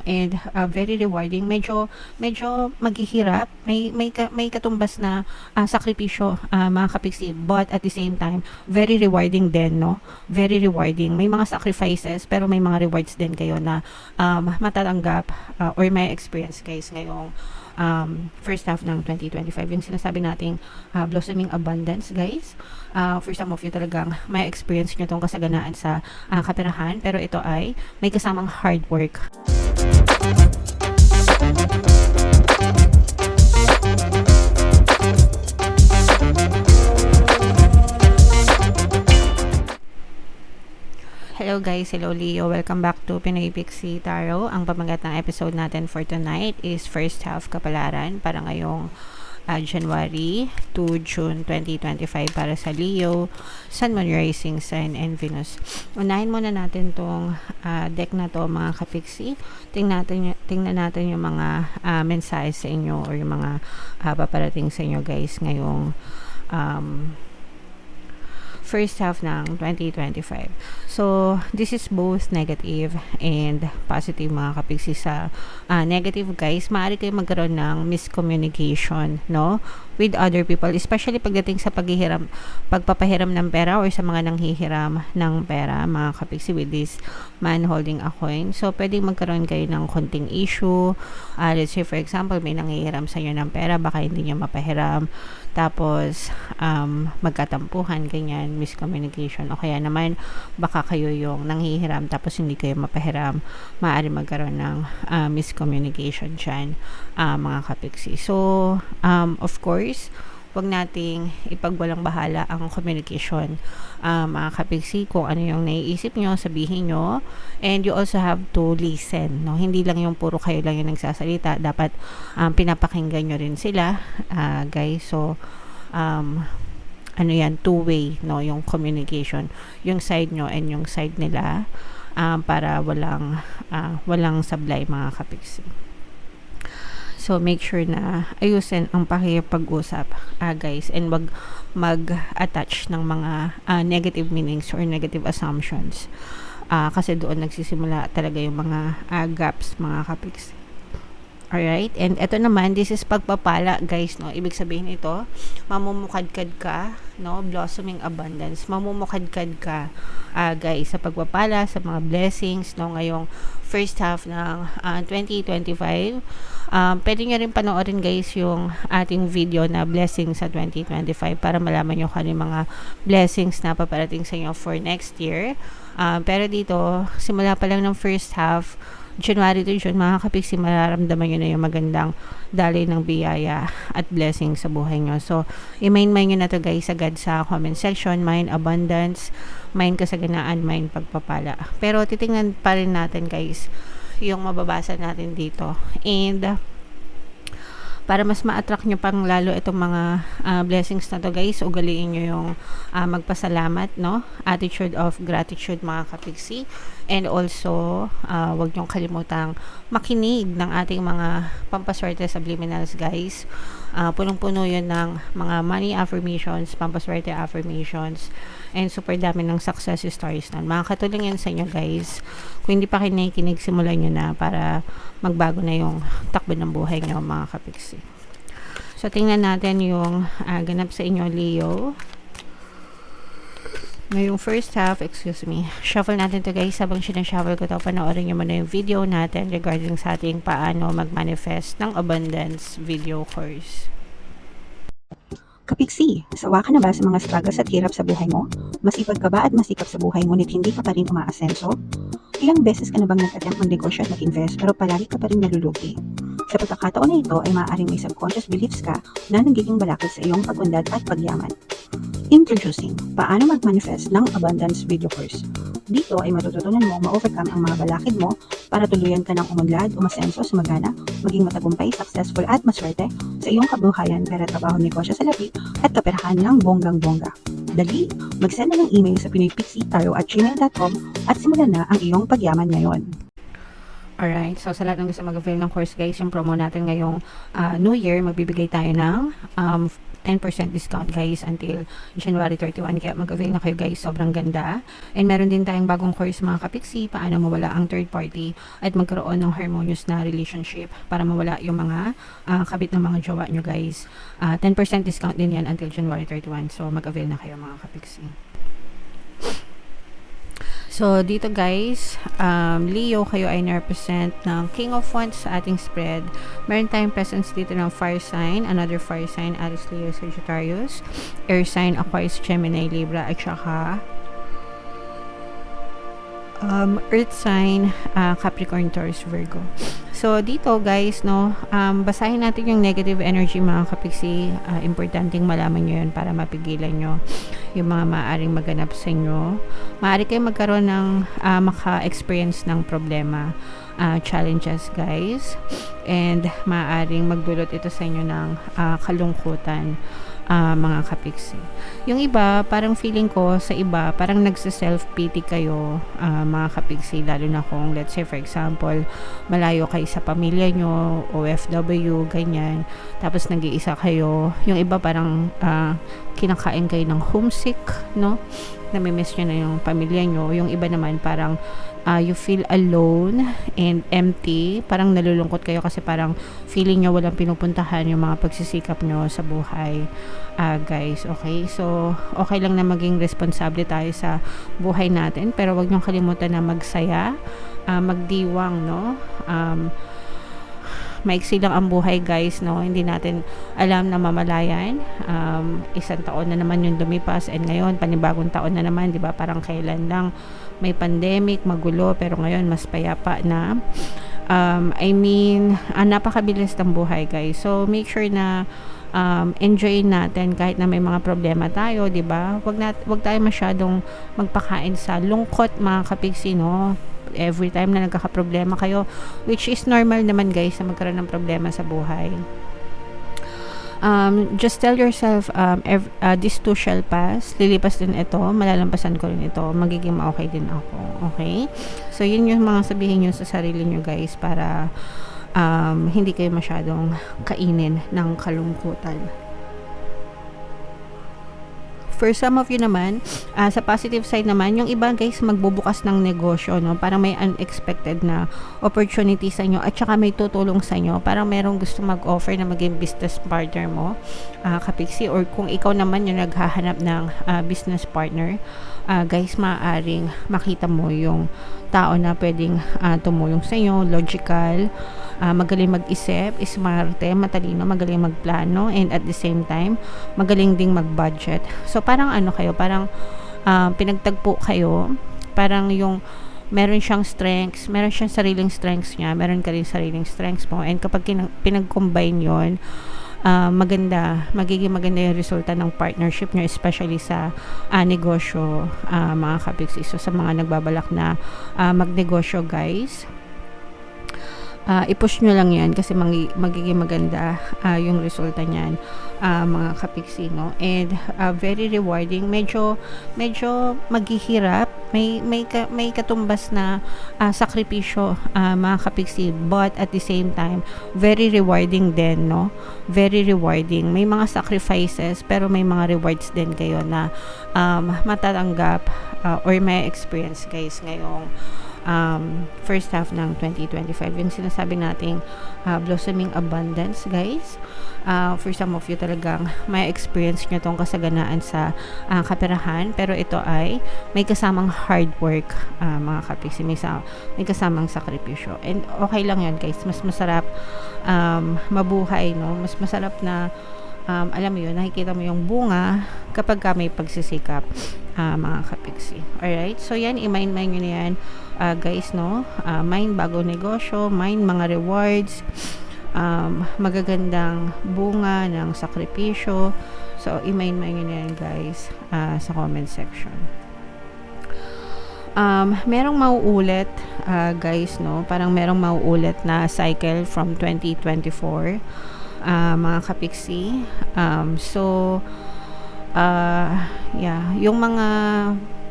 and very rewarding. Medyo maghihirap, may katumbas na sakripisyo, mga kapiksi, but at the same time very rewarding din, no? Very rewarding. May mga sacrifices pero may mga rewards din kayo na matatanggap or may experience guys ngayong first half ng 2025. Yung sinasabi nating blossoming abundance guys. For some of you talagang may experience nyo tong kasaganaan sa kaperahan, pero ito ay may kasamang hard work. Hello guys, hello Leo. Welcome back to Pinoy Pixie Tarot. Ang pamagat ng episode natin for tonight is first half kapalaran para ngayong January to June 2025 para sa Leo, Sun, Moon, Rising, Sign, and Venus. Unahin muna natin tong deck na to mga kapiksi. Tingnan natin yung mga mensahe sa inyo or yung mga paparating sa inyo guys ngayong first half ng 2025. So, this is both negative and positive mga kapiksi. Sa negative guys, maaari kayo magkaroon ng miscommunication, no? With other people, especially pagdating sa pagpapahiram ng pera or sa mga nanghihiram ng pera, mga kapiksi, with this man holding a coin. So, pwedeng magkaroon kayo ng konting issue. Let's say, for example, may nanghihiram sa inyo ng pera, baka hindi nyo mapahiram. Tapos, magkatampuhan, ganyan, miscommunication. O kaya naman, baka kayo yung nanghihiram tapos hindi kayo mapahiram. Maaari magkaroon ng miscommunication dyan, mga kapiksi. So, of course, wag nating ipagwalang bahala ang communication, mga kapiksi. Kung ano yung naiisip nyo, sabihin nyo. And you also have to listen, no? Hindi lang yung puro kayo lang yung nagsasalita. Dapat pinapakinggan nyo rin sila, guys. So, ano yan, two-way, no? Yung communication, yung side nyo and yung side nila, para walang sablay, mga kapiksi. So, make sure na ayusin ang pakikipag-usap, guys, and wag mag-attach ng mga negative meanings or negative assumptions. Kasi doon nagsisimula talaga yung mga gaps, mga kapiksi. Alright, and ito naman, this is pagpapala, guys, no? Ibig sabihin ito, mamumukadkad ka, no? Blossoming abundance. Mamumukadkad ka, guys, sa pagpapala, sa mga blessings, no? Ngayong first half ng 2025. Pwede nyo rin panoorin, guys, yung ating video na blessings sa 2025 para malaman nyo kung ano yung mga blessings na paparating sa inyo for next year. Pero dito, simula pa lang ng first half, January to June, mga kapiksi, mararamdaman nyo na yung magandang daloy ng biyaya at blessing sa buhay nyo. So, i-mind nyo na to guys agad sa comment section. Mind abundance, mind kasaganaan, mind pagpapala. Pero titingnan pa rin natin guys yung mababasa natin dito. And para mas ma-attract nyo pang lalo itong mga blessings na to guys, ugaliin nyo yung magpasalamat, no? Attitude of gratitude, mga kapiksi. And also, wag nyong kalimutang makinig ng ating mga pampaswerte subliminals guys. Punong-puno yun ng mga money affirmations, pampaswerte affirmations, and super dami ng success stories nun. Makakatulong yan sa inyo guys. Kung hindi pa kayo nakikinig, simulan nyo na para magbago na yung takbo ng buhay nyo, mga kapiksi. So, tingnan natin yung ganap sa inyo, Leo. Ngayong first half, excuse me, shuffle natin to guys. Habang sinashuffle ko to, panoorin nyo muna yung video natin regarding sa ating paano mag-manifest ng abundance video course. Kapiksi, sawa ka na ba sa mga struggles at hirap sa buhay mo? Masipag ka ba at masikap sa buhay ngunit hindi ka pa rin umaasenso? Ilang beses ka na bang nag-attempt mag-negosyo at mag-invest pero palagi ka pa rin nalulugi? Sa pagkakataon na ito ay maaaring may subconscious beliefs ka na nagiging balakid sa iyong pag-unlad at pagyaman. Introducing, paano mag-manifest ng abundance video course. Dito ay matututunan mo ma-overcome ang mga balakid mo para tuluyan ka ng umunlad, umasenso, sumagana, maging matagumpay, successful at maswerte sa iyong kabuhayan, pera, trabaho, negosyo sa lapi at kaperahan ng bonggang-bongga. Dali, mag-send na ng email sa pinoypixie@gmail.com at simulan na ang iyong pagyaman ngayon. Alright, so sa lahat ng gusto mag-avail ng course guys, yung promo natin ngayong New Year, magbibigay tayo ng 10% discount guys until January 31. Kaya mag-avail na kayo guys, sobrang ganda. And meron din tayong bagong course mga kapiksi, paano mawala ang third party at magkaroon ng harmonious na relationship para mawala yung mga kabit ng mga jowa nyo guys. 10% discount din yan until January 31. So mag-avail na kayo mga kapiksi. So, dito guys, Leo, kayo ay na-represent ng King of Wands sa ating spread. Meron tayong presence dito ng fire sign, another fire sign, Aries, Leo, Sagittarius, air sign, Aquarius, Gemini, Libra, at saka earth sign, Capricorn, Taurus, Virgo. So, dito guys, no, basahin natin yung negative energy mga kapiksi. Importanteng malaman nyo yun para mapigilan nyo yung mga maaaring maganap sa inyo. Maaari kayo magkaroon ng maka-experience ng problema, challenges guys. And maaaring magdulot ito sa inyo ng kalungkutan. Mga kapiksi. Yung iba, parang feeling ko sa iba, parang nagsa-self-pity kayo mga kapiksi, lalo na kung let's say for example, malayo kayo sa pamilya nyo, OFW, ganyan, tapos nag-iisa kayo. Yung iba parang kinakain kayo ng homesick, no? Namimiss nyo na yung pamilya nyo. Yung iba naman parang you feel alone and empty. Parang nalulungkot kayo kasi parang feeling nyo walang pinupuntahan yung mga pagsisikap nyo sa buhay. Guys, okay? So, okay lang na maging responsable tayo sa buhay natin, pero wag nyo kalimutan na magsaya, magdiwang, no? Maiksi lang ang buhay guys, no? Hindi natin alam na mamalayan. Isang taon na naman yung lumipas and ngayon panibagong taon na naman, 'di ba? Parang kailan lang may pandemic, magulo, pero ngayon mas payapa na. Napakabilis ng buhay guys. So make sure na enjoy natin kahit na may mga problema tayo, 'di ba? Wag tayo masyadong magpakain sa lungkot mga kapiksi, no? Every time na nagkakaproblema kayo, which is normal naman guys na magkaroon ng problema sa buhay. Just tell yourself, this too shall pass. Lilipas din ito, malalampasan ko rin ito, magiging okay din ako. Okay? So yun yung mga sabihin nyo sa sarili nyo guys para hindi kayo masyadong kainin ng kalungkutan. For some of you naman, sa positive side naman, yung iba guys magbubukas ng negosyo, no? Parang may unexpected na opportunity sa inyo at saka may tutulong sa inyo. Parang merong gusto mag-offer na maging business partner mo, kapiksi, or kung ikaw naman yung naghahanap ng business partner, guys, maaaring makita mo yung tao na pwedeng tumulong sa inyo, logical, magaling mag-isip, smarte, matalino, magaling magplano, and at the same time, magaling ding mag-budget. So, parang kayo, parang pinagtagpo kayo, parang yung meron siyang strengths, meron siyang sariling strengths niya, meron ka rin sariling strengths mo, and kapag pinag-combine yon, magiging maganda yung resulta ng partnership nyo, especially sa negosyo, mga kapiksi. So, sa mga nagbabalak na magnegosyo guys, i-push nyo lang yan kasi magiging maganda yung resulta niyan, mga kapiksi, no? And very rewarding, medyo maghihirap, may katumbas na sakripisyo, mga kapiksi, but at the same time very rewarding din, no? Very rewarding, may mga sacrifices pero may mga rewards din kayo na matatanggap or may experience guys ngayong first half ng 2025. Yung sinasabi nating blossoming abundance guys, for some of you talagang may experience nyo tong kasaganaan sa kaperahan, pero ito ay may kasamang hard work, mga kapiksi, may kasamang sakripisyo, and okay lang yan guys. Mas masarap mabuhay, no? Mas masarap na alam mo yun, nakikita mo yung bunga kapag ka may pagsisikap, mga kapiksi. Alright, so yan, i-mind nyo na yan guys, no? Mind bago negosyo, mind mga rewards, magagandang bunga ng sakripisyo. So i-mind nyo na yan guys, sa comment section. Merong mauulit guys, no? Parang merong mauulit na cycle from 2024, mga kapiksi. Yung mga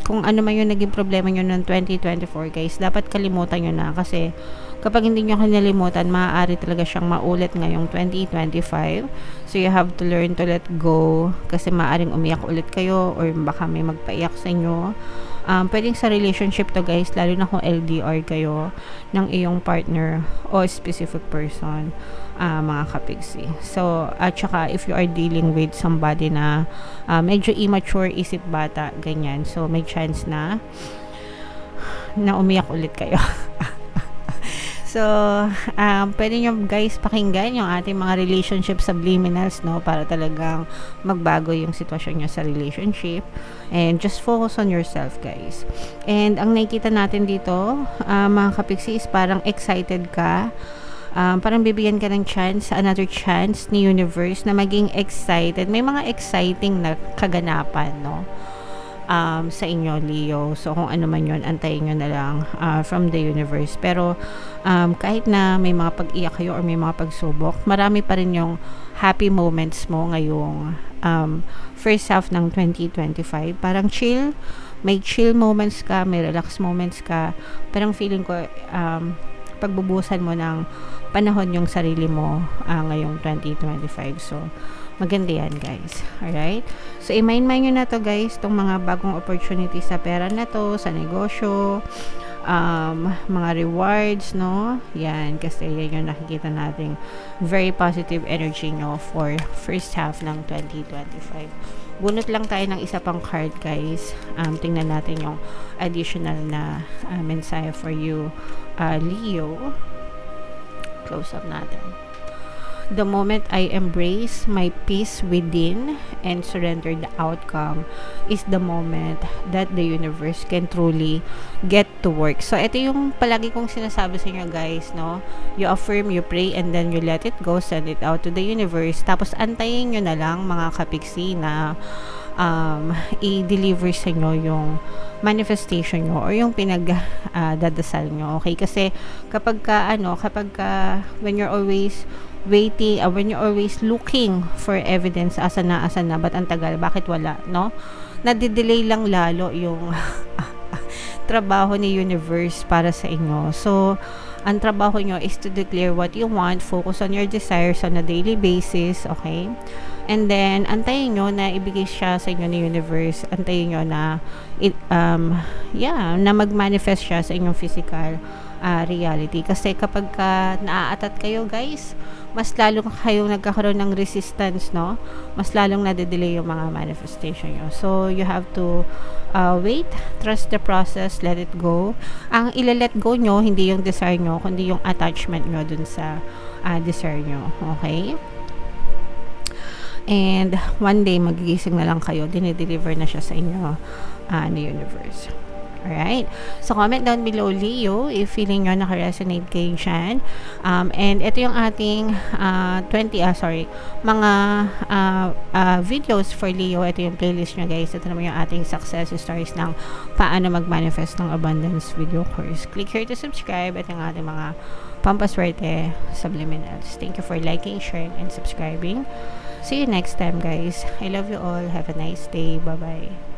kung ano man yung naging problema nyo ng 2024 guys, dapat kalimutan nyo na, kasi kapag hindi nyo kinalimutan, maaari talaga siyang maulit ngayong 2025. So you have to learn to let go kasi maaaring umiyak ulit kayo or baka may magpaiyak sa inyo. Pwedeng sa relationship to guys, lalo na kung LDR kayo ng iyong partner o specific person, mga kapigsi. So, at saka if you are dealing with somebody na medyo immature, isip bata, ganyan. So, may chance na umiyak ulit kayo. So, pwede nyo guys pakinggan yung ating mga relationship subliminals, no? Para talagang magbago yung sitwasyon nyo sa relationship. And just focus on yourself, guys. And ang nakikita natin dito, mga kapiksi, is parang excited ka. Parang bibigyan ka ng chance, another chance ni universe na maging excited. May mga exciting na kaganapan, no? Sa inyo, Leo. So, kung ano man yun, antayin nyo na lang from the universe. Pero, kahit na may mga pag-iyak kayo or may mga pagsubok, marami pa rin yung happy moments mo ngayong first half ng 2025. Parang chill. May chill moments ka, may relax moments ka. Parang feeling ko, pagbubusan mo ng panahon yung sarili mo ngayong 2025. So, maganda yan, guys. Alright? So, i-mind nyo na to, guys, itong mga bagong opportunities sa pera na to, sa negosyo, mga rewards, no? Yan, kasi yan yung nakikita nating very positive energy nyo for first half ng 2025. Bunot lang tayo ng isa pang card, guys. Tingnan natin yung additional na mensahe for you, Leo. Close up natin. The moment I embrace my peace within and surrender the outcome is the moment that the universe can truly get to work. So, ito yung palagi kong sinasabi sa inyo, guys, no? You affirm, you pray, and then you let it go, send it out to the universe. Tapos, antayin nyo na lang, mga kapiksi, na i-deliver sa inyo yung manifestation nyo or yung pinagdadasal nyo. Okay? Kasi, kapag when you're always waiting, when you're always looking for evidence, asan na, ba't ang tagal, bakit wala, no? Nadidelay lang lalo yung trabaho ni universe para sa inyo. So, ang trabaho nyo is to declare what you want, focus on your desires on a daily basis, okay? And then, antayin nyo na ibigay siya sa inyo ni universe. Antayin nyo na, na mag-manifest siya sa inyong physical reality. Kasi kapag naaatat kayo, guys, mas lalong kayong nagkakaroon ng resistance, no? Mas lalong nade-delay yung mga manifestation nyo. So, you have to wait, trust the process, let it go. Ang ila-let go nyo, hindi yung desire nyo, kundi yung attachment nyo dun sa desire nyo. Okay? And one day, magigising na lang kayo, dinideliver na siya sa inyo ni universe. Alright? So, comment down below, Leo, if feeling nyo naka-resonate kayo dyan. And ito yung ating mga videos for Leo. Ito yung playlist nyo, guys. Ito naman yung ating success stories ng paano mag-manifest ng abundance video course. Click here to subscribe at yung ating mga pampaswerte subliminals. Thank you for liking, sharing, and subscribing. See you next time, guys. I love you all. Have a nice day. Bye-bye.